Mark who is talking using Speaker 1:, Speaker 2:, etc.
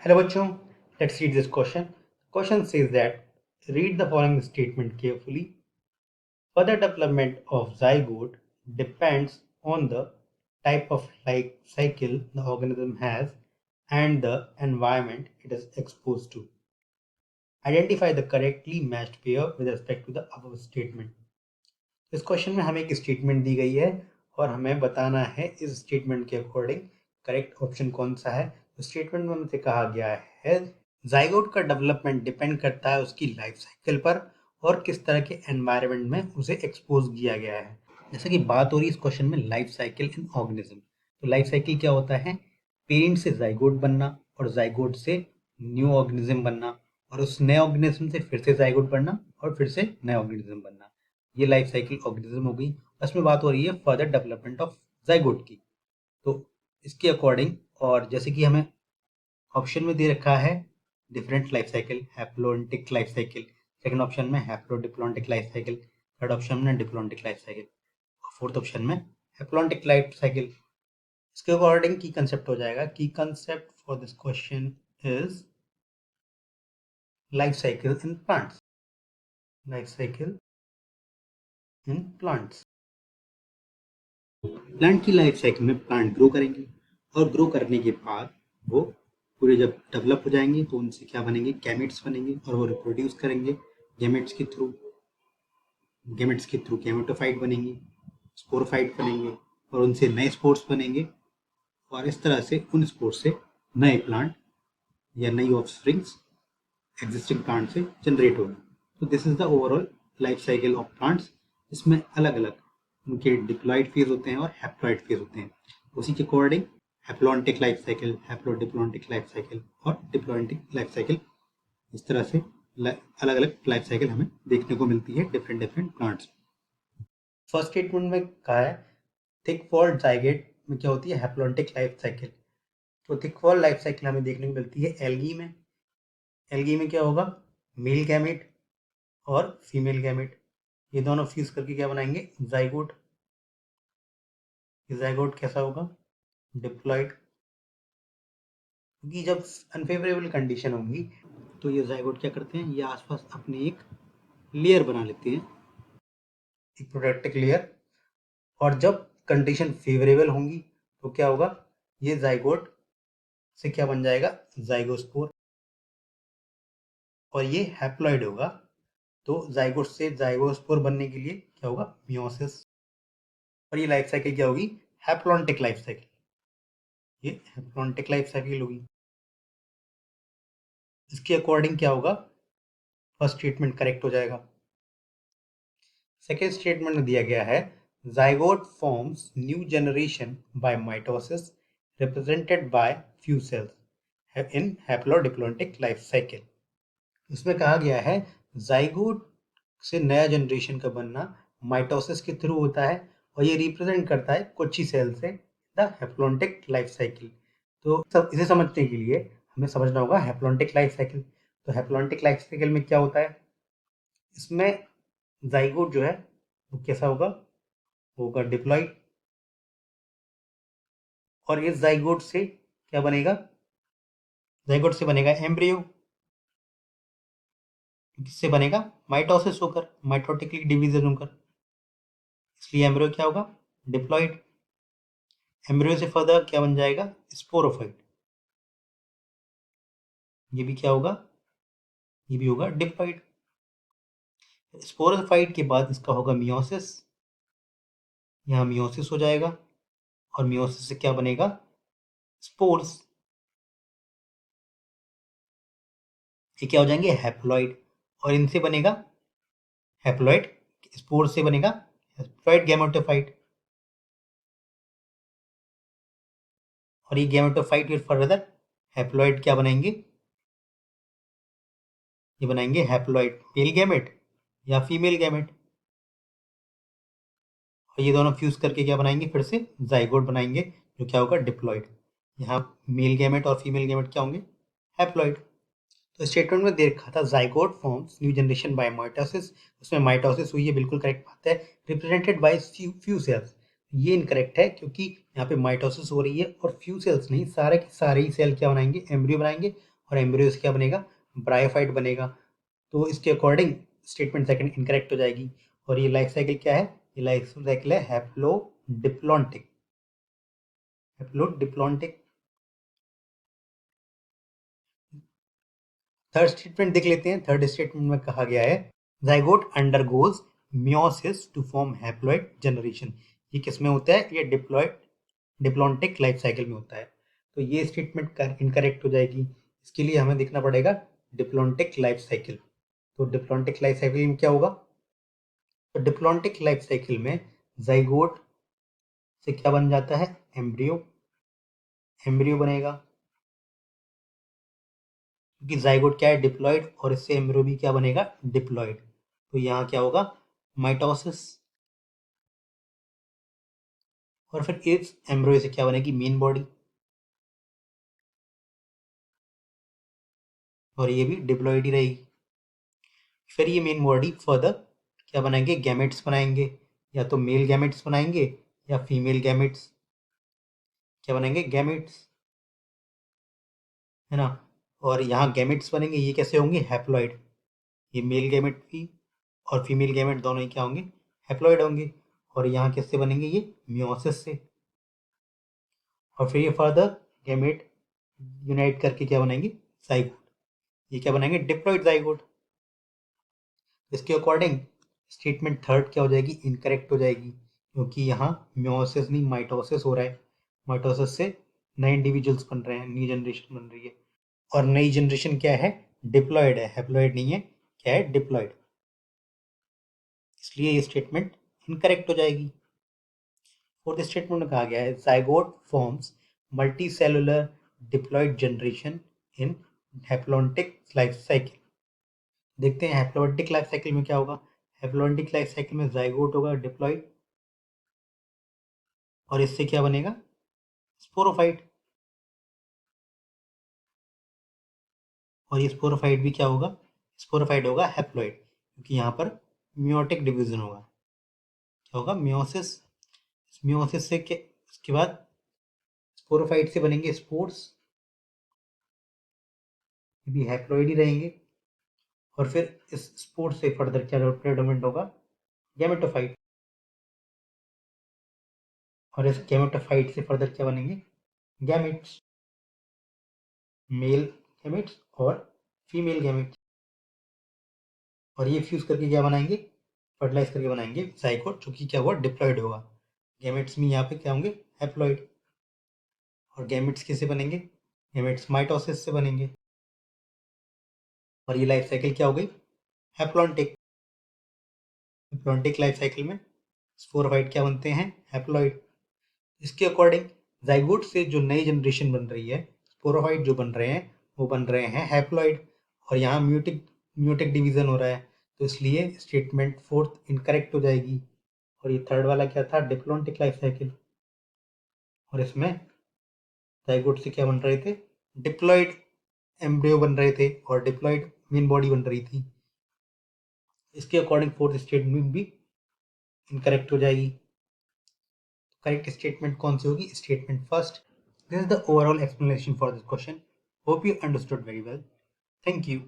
Speaker 1: Hello बच्चों, let's read this question. Question says that read the following statement carefully. Further development of zygote depends on the type of life cycle the organism has and the environment it is exposed to. Identify the correctly matched pair with respect to the above statement. इस question में हमें एक statement दी गई है और हमें बताना है इस स्टेटमेंट के अकॉर्डिंग करेक्ट ऑप्शन कौन सा है। तो स्टेटमेंट में हमसे कहा गया है जाइगोट का डेवलपमेंट डिपेंड करता है उसकी लाइफ साइकिल पर और किस तरह के एनवायरनमेंट में उसे एक्सपोज किया गया है। जैसे कि बात हो रही है इस क्वेश्चन में लाइफ साइकिल इन ऑर्गेनिज्म, तो लाइफ साइकिल क्या होता है? पेरेंट से जाइगोट बनना और जाइगोट से न्यू ऑर्गेनिज्म बनना और उस नए ऑर्गेनिज्म से फिर से जाइगोट बनना और फिर से नए ऑर्गेनिज्म बनना, ये लाइफ साइकिल ऑर्गेनिज्म हो गई। इसमें बात हो रही है फर्दर डेवलपमेंट ऑफ जाइगोट की। तो इसके अकॉर्डिंग और जैसे कि हमें ऑप्शन में दे रखा है different life cycle, haplontic life cycle, second option में haplodiplontic life cycle, third option में डिप्लॉन्टिक लाइफ साइकिल और फोर्थ ऑप्शन में हैप्लोन्टिक लाइफ साइकिल। इसके अकॉर्डिंग की कंसेप्ट हो जाएगा की concept for this question is life cycle in plants. Life cycle in plants, plant की लाइफ साइकिल में प्लांट ग्रो करेंगे और ग्रो करने के बाद वो पूरे जब डेवलप हो जाएंगे तो उनसे क्या बनेंगे? गैमेट्स बनेंगे और वो रिप्रोड्यूस करेंगे। गैमेट्स के थ्रू गैमेटोफाइट बनेंगे, स्पोरोफाइट बनेंगे और उनसे नए स्पोर्स बनेंगे और इस तरह से उन स्पोर्स से नए प्लांट या नई ऑफस्प्रिंग्स एग्जिस्टिंग प्लांट से जनरेट होगी। तो this is the overall life cycle of plants. इसमें अलग अलग उनके डिप्लॉइड फेज होते हैं और हैप्लॉइड फेज होते हैं। उसी के according haplontic life cycle, haplodiplontic life cycle और डिप्लॉन्टिक लाइफ साइकिल, इस तरह से अलग अलग लाइफ साइकिल हमें देखने को मिलती है डिफरेंट प्लांट्स। फर्स्ट स्टेटमेंट में कहा है थिक वॉल्ड जाइगोट में क्या होती है? Haplontic life cycle. तो थिक वॉल्ड लाइफ साइकिल हमें देखने को मिलती है एल्गी में। एल्गी में क्या होगा? मेल गैमेट और फीमेल गैमेट, ये दोनों फ्यूज करके क्या बनाएंगे? जाइगोट। ये जाइगोट कैसा होगा? डिप्लॉइड। क्योंकि जब अनफेवरेबल कंडीशन होंगी तो ये जाइगोट क्या करते हैं? ये आसपास अपने एक लेयर बना लेते हैं, एक प्रोटेक्टिव लेयर। और जब कंडीशन फेवरेबल होंगी तो क्या होगा? ये जाइगोट से क्या बन जाएगा? जाइगोस्पोर। और ये हैप्लॉइड होगा तो जाइगोट से जाइगोस्पोर बनने के लिए क्या होगा? मियोसिस। और ये लाइफ साइकिल क्या होगी? Haplontic life cycle. ये हैप्लॉन्टिक लाइफ साइकिल होगी। इसके अकॉर्डिंग क्या होगा? फर्स्ट स्टेटमेंट करेक्ट हो जाएगा। सेकेंड स्टेटमेंट में दिया गया है zygote forms new generation by mitosis represented by few cells in haplodiplontic life cycle. इसमें कहा गया है जाइगोट से नया जनरेशन का बनना माइटोसिस के थ्रू होता है और ये रिप्रेजेंट करता है कुछ ही सेल से द हैप्लॉन्टिक लाइफ साइकिल। तो सब इसे समझने के लिए हमें समझना होगा हैप्लॉन्टिक लाइफ साइकिल। तो हैप्लॉन्टिक लाइफ साइकिल में क्या होता है? इसमें जाइगोट जो है वो कैसा होगा? होगा डिप्लॉइड। और इस जाइगोट से क्या बनेगा? जाइगोट से बनेगा एम्ब्रियो। किससे बनेगा? माइटोसिस होकर, माइटोटिकली डिवीजन होकर, इसलिए एम्ब्रियो क्या होगा? डिप्लॉइड। एम्ब्रियो से फर्दर क्या बन जाएगा? स्पोरोफाइट। ये भी क्या होगा? ये भी होगा डिप्लॉइड। स्पोरोफाइट के बाद इसका होगा मियोसिस। यहाँ मियोसिस हो जाएगा और मियोसिस से क्या बनेगा? स्पोर्स। ये क्या हो जाएंगे? हैप्लॉइड। और इनसे बनेगा हैप्लॉइड। स्पोर से बनेगा हैप्लॉइड गैमेटोफाइट। और ये गैमेटोफाइट फिर फर्दर हैप्लॉइड क्या बनाएंगे? ये बनाएंगे हैप्लॉइड मेल गैमेट या फीमेल गैमेट। और ये दोनों फ्यूज करके क्या बनाएंगे? फिर से जाइगोट बनाएंगे जो क्या होगा? डिप्लॉइड। यहाँ मेल गैमेट और फीमेल गैमेट क्या होंगे? हैप्लॉइड। तो स्टेटमेंट में देखा था zygote forms new generation by mitosis, उसमें माइटोसिस हुई है, बिल्कुल करेक्ट बात है। रिप्रेजेंटेड बाय फ्यू सेल्स, ये इनकरेक्ट है क्योंकि यहाँ पे माइटोसिस हो रही है और फ्यू सेल्स नहीं, सारे के सारे ही सेल क्या बनाएंगे? एम्ब्रियो बनाएंगे और एम्ब्रियो से क्या बनेगा, ब्रायोफाइट बनेगा। तो इसके अकॉर्डिंग स्टेटमेंट सेकंड इनकरेक्ट हो जाएगी। और ये लाइफ साइकिल क्या है, ये लाइफ साइकिल है हैप्लोडिप्लॉन्टिक। हैप्लोडिप्लॉन्टिक। थर्ड स्टेटमेंट देख लेते हैं। थर्ड स्टेटमेंट में कहा गया है zygote undergoes meiosis to form haploid generation. ये किस में होता है, ये डिप्लॉन्टिक लाइफ साइकिल में होता है। तो ये स्टेटमेंट इनकरेक्ट हो जाएगी। इसके लिए हमें देखना पड़ेगा डिप्लॉन्टिक लाइफ साइकिल। तो डिप्लॉन्टिक लाइफ साइकिल में क्या होगा, तो डिप्लॉन्टिक लाइफ साइकिल में जाइगोट से क्या बन जाता है, एम्ब्रियो। एम्ब्रियो बनेगा क्योंकि जाइगोट क्या है, डिप्लॉइड, और इससे एम्ब्रियो भी क्या बनेगा, डिप्लॉइड। तो यहाँ क्या होगा, माइटोसिस। और फिर इस एम्ब्रियो से क्या बनेगी, मेन बॉडी। और ये भी डिप्लॉइड ही रहेगी। फिर ये मेन बॉडी फर्दर क्या बनाएंगे, गैमेट्स बनाएंगे। या तो मेल गैमेट्स बनाएंगे या फीमेल गैमेट्स। क्या बनाएंगे, गैमेट्स, है ना। और यहाँ गैमेट्स बनेंगे, ये कैसे होंगे, हैप्लॉइड। ये मेल गैमेट भी और फीमेल गैमेट दोनों ही क्या होंगे, हैप्लॉइड होंगे। और यहाँ किससे बनेंगे, ये मियोसिस से। और फिर ये फर्दर गैमेट यूनाइट करके क्या बनाएंगे, जाइगोट। ये क्या बनाएंगे, डिप्लॉइड जाइगोट। इसके अकॉर्डिंग स्टेटमेंट थर्ड क्या हो जाएगी, इनकरेक्ट हो जाएगी, क्योंकि यहाँ मियोसिस नहीं माइटोसिस हो रहा है। माइटोसिस से नए इंडिविजुअल्स बन रहे हैं, नई जनरेशन बन रही है। और नई जनरेशन क्या है, डिप्लॉयड है, हैप्लॉइड नहीं है। क्या है, डिप्लॉयड। इसलिए ये स्टेटमेंट इनकरेक्ट हो जाएगी। फोर्थ स्टेटमेंट में कहा गया है zygote forms multicellular diploid generation in haplontic life cycle. देखते हैं हैप्लॉन्टिक लाइफ साइकिल में क्या होगा। हैप्लॉन्टिक लाइफ साइकिल में जाइगोट होगा डिप्लॉयड, और इससे क्या बनेगा, स्पोरोफाइट। और ये स्पोरोफाइट भी क्या होगा, स्पोरोफाइट होगा हैप्लॉइड, क्योंकि यहाँ पर मियोटिक डिवीजन होगा। क्या होगा, मियोसिस। मियोसिस से के इसके बाद स्पोरोफाइट से बनेंगे स्पोर्स, ये भी हैप्लॉइड ही रहेंगे। और फिर इस स्पोर्स से फर्दर क्या प्रेडोमिनेंट होगा, गैमेटोफाइट। और इस गैमेटोफाइट से फर्दर क्या बनेंगे, गैमेट्स, मेल गैमेट्स और फीमेल गैमेट्स। और ये फ्यूज करके क्या बनाएंगे, फर्टिलाइज करके बनाएंगे जाइगोट, जो कि क्या हुआ, डिप्लॉयड होगा। गैमेट्स में यहाँ पे क्या होंगे, हैप्लॉइड। और गैमेट्स किससे बनेंगे, गैमेट्स माइटोसिस से बनेंगे। और ये लाइफ साइकिल क्या हो गई, हैप्लॉन्टिक। हैप्लॉन्टिक लाइफ साइकिल में स्पोरोफाइट क्या बनते हैं, हैप्लॉइड। इसके अकॉर्डिंग जाइगोट से जो नई जनरेशन बन रही है, स्पोरोफाइट जो बन रहे हैं, वो बन रहे हैं हैप्लॉइड। और यहाँ म्यूटिक म्यूटिक डिवीजन हो रहा है, तो इसलिए स्टेटमेंट फोर्थ इनकरेक्ट हो जाएगी। और ये थर्ड वाला क्या था, डिप्लॉन्टिक लाइफ साइकिल। और इसमें जाइगोट से क्या बन रहे थे, डिप्लॉइड एम्ब्रियो बन रहे थे और डिप्लॉइड मेन बॉडी बन रही थी। इसके अकॉर्डिंग फोर्थ स्टेटमेंट भी इनकरेक्ट हो जाएगी। करेक्ट स्टेटमेंट कौन सी होगी, statement first. This is the overall explanation for this question. Hope you understood very well. Thank you.